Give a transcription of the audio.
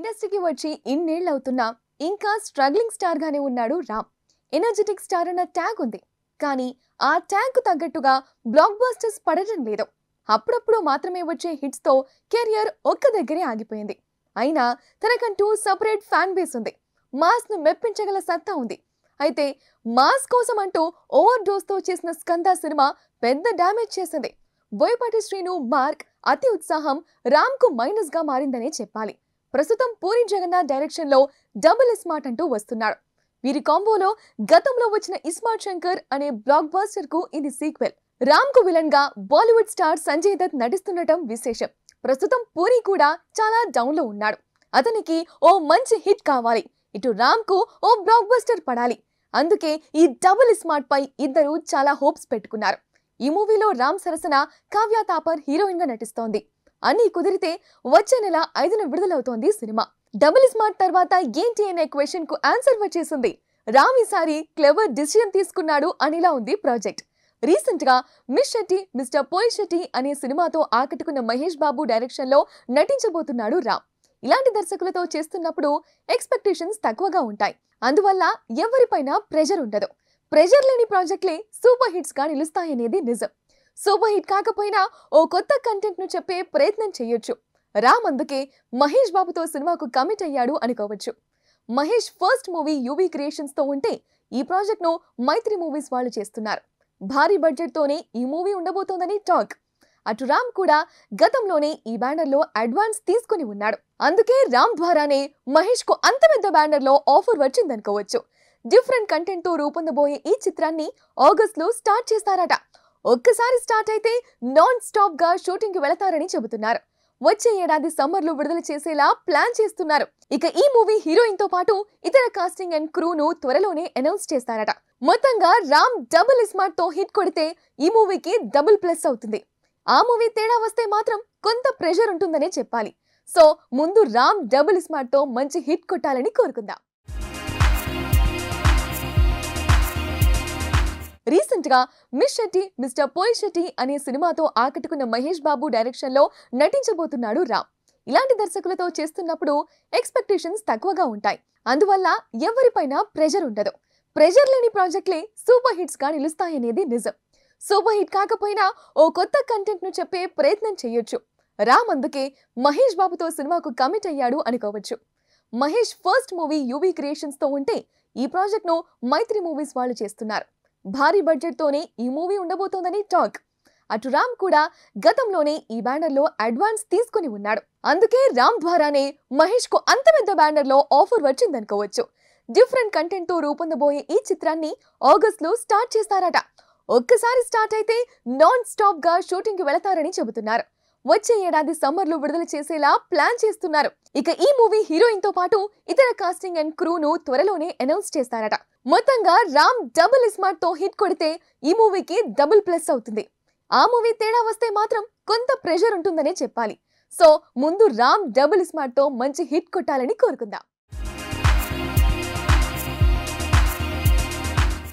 ఇండస్ట్రీకి వచ్చి ఇన్నేళ్లవుతున్నా ఇంకా స్ట్రగ్లింగ్ స్టార్ గానే ఉన్నాడు రామ్. ఎనర్జెటిక్ స్టార్ అన్న ట్యాగ్ ఉంది, కానీ ఆ ట్యాగ్ కు తగ్గట్టుగా బ్లాక్ బస్టర్స్ పడటం లేదు. అప్పుడప్పుడు మాత్రమే వచ్చే హిట్స్ తో కెరియర్ ఒక్క దగ్గరే ఆగిపోయింది. అయినా తనకంటూ సెపరేట్ ఫ్యాన్ బేస్ ఉంది. మాస్ ను మెప్పించగల సత్తా ఉంది. అయితే మాస్ కోసం అంటూ ఓవర్ డోస్ తో చేసిన స్కంద సినిమా పెద్ద డ్యామేజ్ చేసింది. బోయపాటి శ్రీను మార్క్ అతి ఉత్సాహం రామ్ కు మైనస్ గా మారిందనే చెప్పాలి. ప్రస్తుతం పూరి జగన్నాథ్ డైరెక్షన్ లో డబుల్ ఇస్మార్ట్ అంటూ వస్తున్నాడు. వీరి కాంబోలో గతంలో వచ్చిన ఇస్మార్ట్ శంకర్ అనే బ్లాక్ బస్టర్ కు ఇది సీక్వెల్. రామ్ కు విలన్ గా బాలీవుడ్ స్టార్ సంజయ్ దత్ నటిస్తుండటం విశేషం. ప్రస్తుతం పూరి కూడా చాలా డౌన్ లో ఉన్నాడు. అతనికి ఓ మంచి హిట్ కావాలి, ఇటు రామ్ కు ఓ బ్లాక్ బస్టర్ పడాలి. అందుకే ఈ డబుల్ ఇస్మార్ట్ పై ఇద్దరు చాలా హోప్స్ పెట్టుకున్నారు. ఈ మూవీలో రామ్ సరసన కావ్య తాపర్ హీరోయిన్ గా నటిస్తోంది. అన్ని కుదిరితే వచ్చే నెల 5న విడుదలవుతోంది సినిమా. డబుల్ స్మార్ట్ తర్వాత ఏంటి అనే క్వశ్చన్ కు ఆన్సర్ వచ్చేసింది. రామ్ ఈసారి క్లెవర్ డిసిజన్ తీసుకున్నాడు అనేలా ఉంది ప్రాజెక్ట్. రీసెంట్ గా మిస్ శెట్టి మిస్టర్ పోలిశెట్టి అనే సినిమాతో ఆకట్టుకున్న మహేష్ బాబు డైరెక్షన్ లో నటించబోతున్నాడు రామ్. ఇలాంటి దర్శకులతో చేస్తున్నప్పుడు ఎక్స్పెక్టేషన్స్ తక్కువగా ఉంటాయి. అందువల్ల ఎవరిపైనా ప్రెషర్ ఉండదు. ప్రెషర్ లేని ప్రాజెక్టులే సూపర్ హిట్స్ గా నిలుస్తాయనేది నిజం. సూపర్ హిట్ కాకపోయినా ఓ కొత్త కంటెంట్ ను చెప్పే ప్రయత్నం చేయొచ్చు. రామ్ అందుకే మహేష్ బాబుతో సినిమాకు కమిట్ అయ్యాడు అనుకోవచ్చు. Mahesh first movie UV creations తో ఉంటే ఈ ప్రాజెక్ట్ ను మైత్రి మూవీస్ వాళ్ళు చేస్తున్నారు. భారీ బడ్జెట్ తోనే ఈ మూవీ ఉండబోతోందని టాక్. అటు రామ్ కూడా గతంలోనే ఈ బ్యానర్ లో అడ్వాన్స్ తీసుకుని ఉన్నాడు. అందుకే రామ్ ద్వారానే మహేష్ కు అంత పెద్ద బ్యానర్ లో ఆఫర్ వచ్చిందనుకోవచ్చు. డిఫరెంట్ కంటెంట్ తో రూపొందబోయే ఈ చిత్రాన్ని ఆగస్ట్ లో స్టార్ట్ చేస్తారట. ఒక్కసారి స్టార్ట్ అయితే నాన్ స్టాప్ గా షూటింగ్ కి వెళతారని చెబుతున్నారు. వచ్చే ఏడాది సమ్మర్ లో విడుదల చేసేలా ప్లాన్ చేస్తున్నారు. ఇక ఈ మూవీ హీరోయిన్ తో పాటు ఇతర కాస్టింగ్ అండ్ క్రూ ను త్వరలోనే అనౌన్స్ చేస్తారట. మొత్తంగా రామ్ డబుల్ స్మార్ట్ తో హిట్ కొడితే ఈ మూవీకి డబుల్ ప్లస్ అవుతుంది. ఆ మూవీ తేడా వస్తే మాత్రం కొంత ప్రెషర్ ఉంటుందనే చెప్పాలి. సో ముందు రామ్ డబుల్ స్మార్ట్ తో మంచి హిట్ కొట్టాలని కోరుకుందాం. రీసెంట్ గా మిస్ శెట్టి మిస్టర్ పోలిశెట్టి అనే సినిమాతో ఆకట్టుకున్న మహేష్ బాబు డైరెక్షన్ లో నటించబోతున్నాడు రామ్. ఇలాంటి దర్శకులతో చేస్తున్నప్పుడు ఎక్స్పెక్టేషన్స్ తక్కువగా ఉంటాయి. అందువల్ల ఎవరిపైనా ప్రెషర్ ఉండదు. ప్రెషర్ లేని ప్రాజెక్టులే సూపర్ హిట్స్ గా నిలుస్తాయనేది నిజం. సూపర్ హిట్ కాకపోయినా ఓ కొత్త కంటెంట్ ను చెప్పే ప్రయత్నం చేయొచ్చు. రామ్ అందుకే మహేష్ బాబుతో సినిమాకు కమిట్ అయ్యాడు అనుకోవచ్చు. Mahesh first movie UV creations తో ఉంటే ఈ ప్రాజెక్ట్ ను మైత్రి మూవీస్ వాళ్ళు చేస్తున్నారు. భారీ బడ్జెట్ తోనే ఈ మూవీ ఉండబోతోందని టాక్. అటు రామ్ కూడా గతంలోనే ఈ బ్యానర్ లో అడ్వాన్స్ తీసుకుని ఉన్నాడు. అందుకే రామ్ ద్వారానే మహేష్ కు అంత పెద్ద బ్యానర్ లో ఆఫర్ వచ్చిందనుకోవచ్చు. డిఫరెంట్ కంటెంట్ తో రూపొందబోయే ఈ చిత్రాన్ని ఆగస్ట్ లో స్టార్ట్ చేస్తారట. ఒక్కసారి స్టార్ట్ అయితే నాన్ స్టాప్ గా షూటింగ్ కి వెళతారని చెబుతున్నారు. వచ్చే ఏడాది సమ్మర్ లో విడుదల చేసేలా ప్లాన్ చేస్తున్నారు. ఇక ఈ మూవీ హీరోయిన్ తో పాటు ఇతర కాస్టింగ్ అండ్ క్రూ ను త్వరలోనే అనౌన్స్ చేస్తారట. మొత్తంగా రామ్ డబుల్ స్మార్ట్ తో హిట్ కొడితే ఈ మూవీకి డబుల్ ప్లస్ అవుతుంది. ఆ మూవీ తేడా వస్తే మాత్రం కొంత ప్రెషర్ ఉంటుందనే చెప్పాలి. సో ముందు రామ్ డబుల్ స్మార్ట్ తో మంచి హిట్ కొట్టాలని కోరుకుందాం.